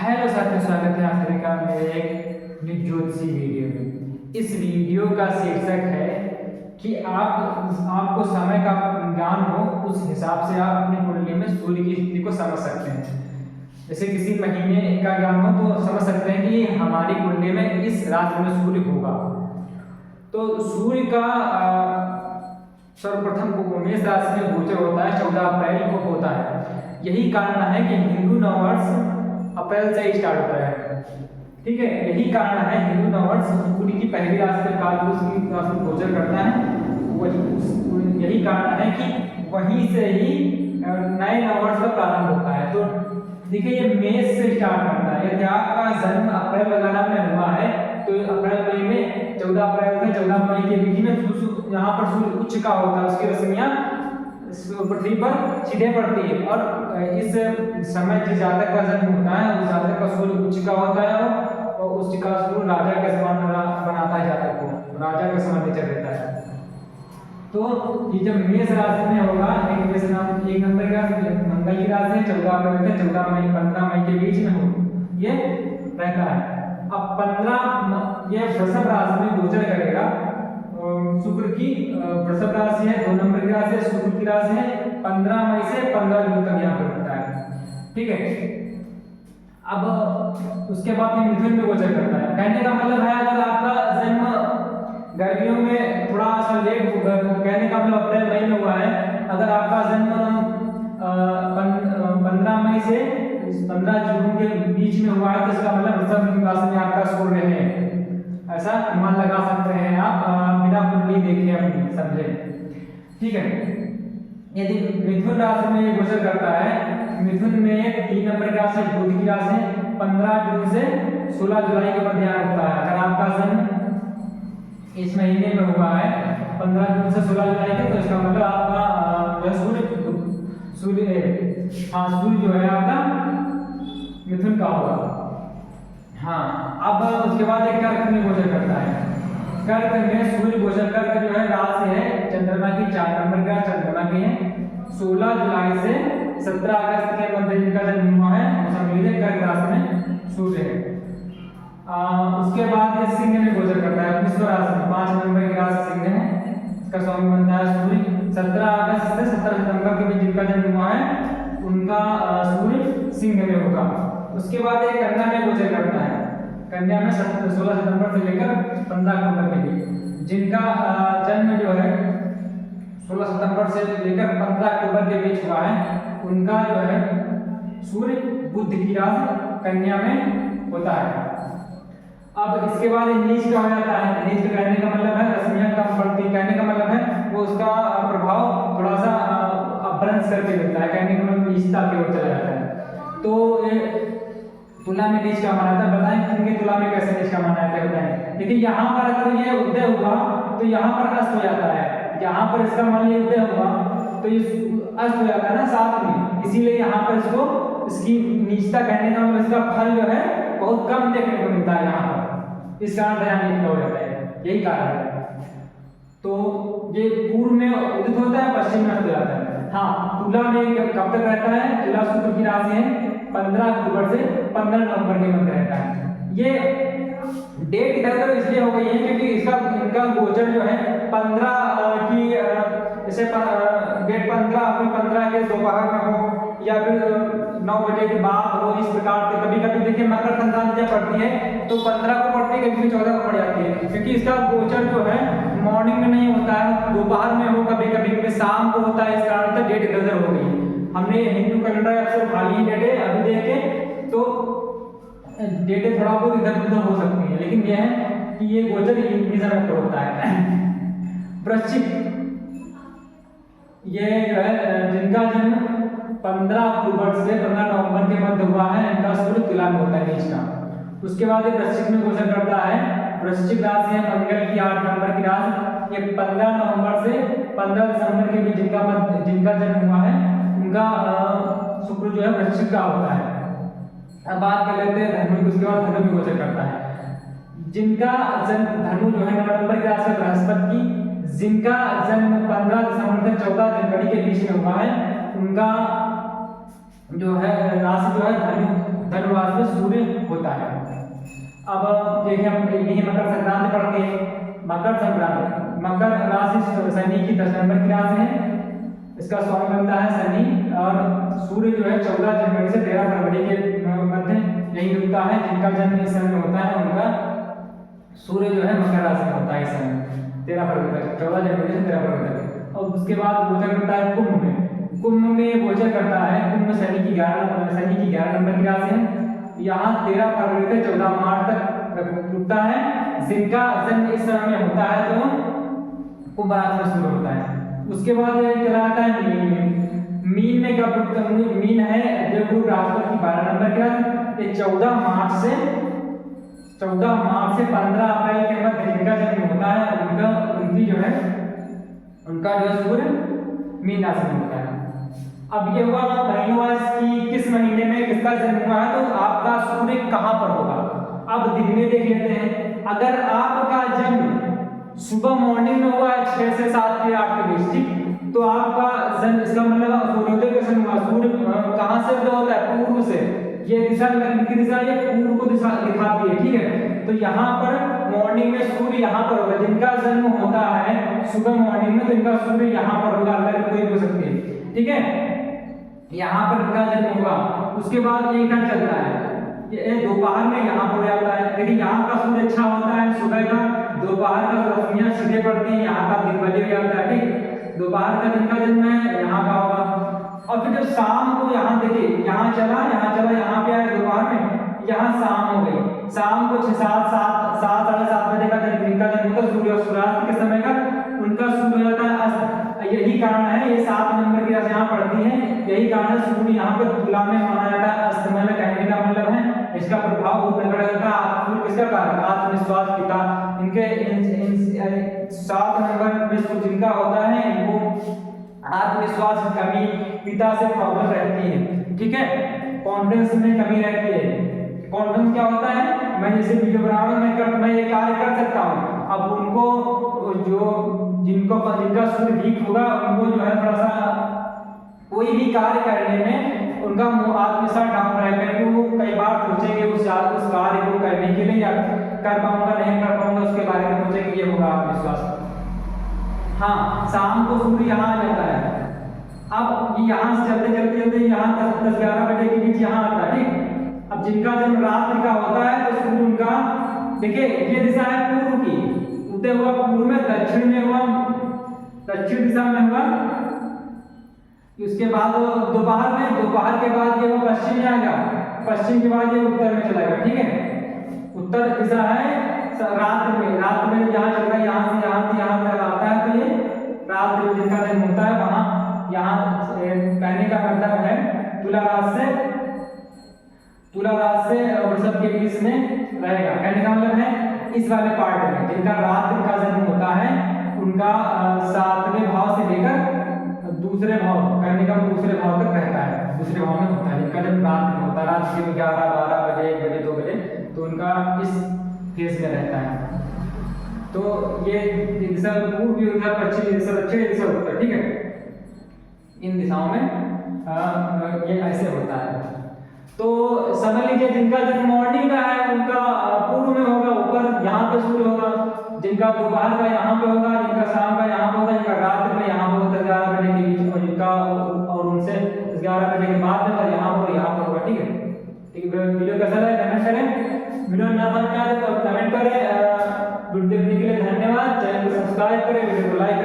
Hello साथियों, स्वागत है आप सभी का मेरे एक ज्योतिषी वीडियो में। इस वीडियो का शीर्षक है कि आपको समय का ज्ञान हो, उस हिसाब से आप अपनी कुंडली में सूर्य की स्थिति को समझ सकते हैं। जैसे किसी महीने का ज्ञान हो तो समझ सकते हैं कि हमारी कुंडली में इस राशि में सूर्य होगा। तो सूर्य का सर्वप्रथम मेष राशि में गोचर होता है, 14 अप्रैल को होता है। यही कारण है कि हिंदू नववर्ष अप्रैल से स्टार्ट होता है। ठीक है, यही कारण है हिंदू नववर्ष सूर्य की पहली राशि के बाद उसकी राशि में गोचर करता है। यही कारण है कि वहीं से ही नए नववर्ष का प्रारंभ होता है। तो देखिए, ये मेष से स्टार्ट करता है। यदि आपका जन्म अप्रैल वगैरह में हुआ है तो अप्रैल मई में 14 अप्रैल से 14 मई के बीच में यहाँ पर सूर्य उच्च का होता है, उसकी रश्मियां पृथ्वी पर सीधे पड़ती है। और इस समय जिस जातक का जन्म होता है उस जातक का सूर्य उच्च का होता है और उसका सूर्य राजा के समान बनाता है, जातक को राजा के समान नेचर देता है। तो ये जब मेष राशि में होगा, एक नंबर का मंगल की राशि है, 14 अप्रैल से 14 मई 15 मई के बीच में हो ये रहता है। अब 15 ये वृषभ राशि में गोचर करेगा। शुक्र की वृषभ राशि है, 2 नंबर की राशि है, शुक्र की राशि है। 15 मई से 15 जून तक यहाँ पर रहता है। ठीक है, अब उसके बाद ये मिथुन में गोचर करता है। कहने का मतलब है, अगर आपका जन्म गर्मियों में थोड़ा सा लेट होगा, कहने का मतलब अप्रैल मई में हुआ है, अगर आपका जन्म 15 मई से 15 जून के बीच में हुआ है तो इसका मतलब वृषभ राशि में आपका सूर्य है। ऐसा अनुमान लगा सकते हैं आप बिना कुंडली देखे अपनी समझे। ठीक है, यदि मिथुन राशि में गोचर करता है, मिथुन में 3 नंबर की राशि बुध की राशि 15 जून से 16 जुलाई के मध्य होता है। अगर आपका जन्म इस महीने में हुआ है 15 जून से 16 जुलाई के, तो इसका मतलब आपका सूर्य जो है आपका मिथुन का होगा। हाँ, अब उसके बाद एक कर्क में गोचर करता है। कर्क में सूर्य गोचर करके जो है राशि है चंद्रमा की 4 नंबर का चंद्रमा की है। 16 जुलाई से 17 अगस्त के मध्य जिनका जन्म हुआ है वो समझ लीजिए कर्क राशि में सूर्य है। उसके बाद ये सिंह में गोचर करता है, विश्व राशि में 5 नंबर की राशि सिंह है, इसका स्वामी बनता है सूर्य। 17 अगस्त से 17 सितंबर के बीच जिनका जन्म हुआ है उनका सूर्य सिंह में होगा। उसके बाद एक कन्या में गोचर करता है। कन्या में 16 सितंबर से लेकर 15 अक्टूबर के बीच जिनका जन्म जो है 16 सितंबर से लेकर 15 अक्टूबर के बीच हुआ है, उनका जो है सूर्य बुध की राशि कन्या में होता है। अब इसके बाद नीच का हो जाता है। नीच का कहने का मतलब है रश्मियां कम पड़ती, कहने का मतलब है वो उसका प्रभाव थोड़ा सा अपभ्रंश करके मिलता है, कहने का मतलब नीचता की ओर चला जाता है। तो ये तुला में नीच का माना था, बताएं क्योंकि तुला में कैसे नीच का माना है बताएं। देखिए, यहाँ पर अगर ये उदय हुआ तो यहाँ पर अस्त हो जाता है। यहाँ पर इसका मान लीजिए उदय हुआ तो ये अस्त हो जाता है ना साथ में, इसीलिए यहाँ पर इसको इसकी नीचता कहने का मतलब इसका फल जो है बहुत कम देखने को मिलता है यहाँ पर, इस कारण ध्यान नीचता हो जाता है, यही कारण है। तो ये पूर्व में उदित होता है, पश्चिम में अस्त हो जाता है। हाँ, तुला में कब तक रहता है? तुला शुक्र की राशि है, 15 अक्टूबर से 15 नवंबर के मध्य रहता है। ये डेट इधर इसलिए हो गई है क्योंकि इनका गोचर जो है 15 की जैसे डेट 15 के दोपहर में हो या फिर 9 बजे के बाद हो, इस प्रकार से। कभी कभी देखिए मकर संक्रांति जब पड़ती है तो 15 को पड़ती है, कभी 14 को पड़ जाती है, क्योंकि इसका गोचर जो है मॉर्निंग में नहीं होता है, दोपहर में हो, कभी कभी शाम को होता है। इस कारण से डेट इधर हो गई। हमने हिंदू कैलेंडर अक्सर खाली डेटें अभी देखे तो डेटें थोड़ा बहुत इधर उधर हो सकती है, लेकिन यह है कि ये गोचर इस समय पर होता है। वृश्चिक, ये जो है जिनका जन्म 15 अक्टूबर से 15 नवंबर के मध्य हुआ है, इनका सूर्य तुला में होता है नीच का। उसके बाद ये वृश्चिक में गोचर करता है। वृश्चिक राशि है मंगल की 8 नंबर की राशि। ये 15 नवंबर से 15 दिसंबर के बीच जिनका जन्म हुआ है उनका शुक्र जो है वृश्चिक का होता है। अब बात कर लेते हैं धनु की। उसके बाद धनु में गोचर करता है। जिनका जन्म धनु जो है 9 नंबर की राशि बृहस्पति की, जिनका जन्म 15 दिसंबर से 14 जनवरी के बीच में हुआ है उनका जो है राशि जो है धनु चंद्रमास में सूर्य होता है। अब देखिए हम ये मकर संक्रांति पढ़ते हैं। मकर संक्रांति, मकर राशि शनि की 10 नंबर की राशि है, इसका स्वामी बनता है शनि, और सूर्य जो है 14 जनवरी से 13 फरवरी के मध्य यही रुकता है। जिनका जन्म इस समय होता है उनका सूर्य जो है मकर राशि में होता है इस समय 13 फरवरी तक, 14 जनवरी से 13 फरवरी तक। और उसके बाद गोचर करता है कुंभ में, कुंभ में गोचर करता है, कुंभ शनि की 11 नंबर की राशि है। यहाँ 13 फरवरी से 14 मार्च तक रुकता है। जिनका जन्म इस समय में होता है तो कुंभ राशि में शुरू होता है। उसके बाद चला जाता है मीन में। मीन में कब रुकता है? मीन है देवगुरु बृहस्पति की 12 नंबर की राशि। ये 14 मार्च से 15 अप्रैल के मध्य जिनका जन्म होता है उनका जो है सूर्य मीन राशि में होता है। अब ये हुआ महीनों वाइज कि किस महीने में किसका जन्म हुआ है तो आपका सूर्य कहाँ पर होगा। अब दिन में देख लेते हैं। अगर आपका जन्म सुबह मॉर्निंग में हुआ है 6 से 7 के 8 के बीच, ठीक, तो आपका जन्म, इसका मतलब सूर्योदय का समय हुआ। सूर्य कहाँ से उदय होता है? पूर्व से। ये दिशा की दिशा ये पूर्व को दिशा दिखाती है, ठीक है। तो यहाँ पर मॉर्निंग में सूर्य यहाँ पर होगा। जिनका जन्म होता है सुबह मॉर्निंग में तो इनका सूर्य यहाँ पर होगा, अगर कोई हो सकती है, ठीक है, यहाँ पर इनका जन्म होगा। उसके बाद ये इधर चलता है, ये दोपहर में यहाँ पर जाता है। लेकिन यहाँ का सूर्य अच्छा होता है सुबह का, दोपहर का रोशनियां सीधे पड़ती हैं, यहाँ का दिन बजे हो जाता है, ठीक। दोपहर का दिन का जन्म है यहाँ का होगा। और फिर जब शाम को यहाँ देखिए, यहाँ चला यहाँ पे आया दोपहर में, यहाँ शाम हो गई। शाम को 7 साढ़े 7 बजे का दिन का जन्म होता है। सूर्य सूर्यास्त के समय का उनका सूर्य हो जाता है अस्त। यही कारण है, ये 7 नंबर की राशि यहाँ पड़ती है, यही कारण है सूर्य यहाँ पे तुला में माना जाता है अस्तमय में। कहने का मतलब है इसका प्रभाव बहुत प्रकट होता है। सूर्य किसका कारण? आत्मविश्वास पिता। इनके 7 नंबर में सूर्य जिनका होता है इनको आत्मविश्वास की कमी, पिता से प्रॉब्लम रहती है, ठीक है, कॉन्फिडेंस में कमी रहती है। कॉन्फिडेंस क्या होता है? मैं जैसे वीडियो बना रहा हूँ, मैं ये कार्य कर सकता हूँ। अब उनको जिनका सूर्य वीक होगा उनको जो है थोड़ा सा कोई भी कार्य करने में उनका आत्मविश्वास डाउन रहेगा। वो कई बार सोचेंगे उस कार्य को करने के लिए, या कर पाऊंगा नहीं कर पाऊंगा उसके बारे में सोचेंगे, ये होगा आत्मविश्वास। हाँ, शाम को सूर्य यहाँ आ जाता है। अब ये यहाँ से चलते यहाँ 10-11 बजे के बीच यहाँ आता है, ठीक। अब जिनका जन्म रात्रि का होता है तो सूर्य उनका, देखिए ये दिशा है पूर्व की, उदय हुआ पूर्व में, दक्षिण में हुआ, दक्षिण दिशा में हुआ। उसके बाद दोपहर के बाद ये वो पश्चिम में आएगा, पश्चिम के बाद ये उत्तर में चला गया, ठीक है। उत्तर दिशा है रात में यहाँ चल रहा है, यहाँ से यहाँ तक आता है। तो ये रात में जिनका जन्म होता है वहाँ यहाँ कहने का मतलब है तुला राशि से वृषभ के बीच में रहेगा। कहने का मतलब है इस वाले पार्ट में जिनका रात का जन्म होता है उनका 7वें भाव से लेकर दूसरे भाव, कहने का दूसरे भाव तक रहता है, दूसरे भाव में होता है। जिनका जन्म रात में होता है, रात के 11-12 बजे 1 बजे 2 बजे, तो उनका इस फेज में रहता है। तो ये दिशा पूर्व, दिशा पश्चिम, दिशा दक्षिण, दिशा उत्तर, ठीक है। इन दिशाओं में ये ऐसे होता है। तो समझ लीजिए जिनका जन्म मॉर्निंग का है उनका पूर्व में होगा, ऊपर यहाँ पे सूर्य होगा। जिनका दोपहर का यहाँ पे होगा, जिनका शाम का यहाँ पे होगा, जिनका रात में यहाँ पे होगा 11 बजे के बीच, और जिनका और उनसे 11 बजे के बाद में और यहाँ पर होगा, ठीक है। ठीक है, वीडियो कैसा लगा कमेंट करें, वीडियो ना समझ में आए तो कमेंट करें। वीडियो देखने के लिए धन्यवाद। चैनल को सब्सक्राइब करें, वीडियो को लाइक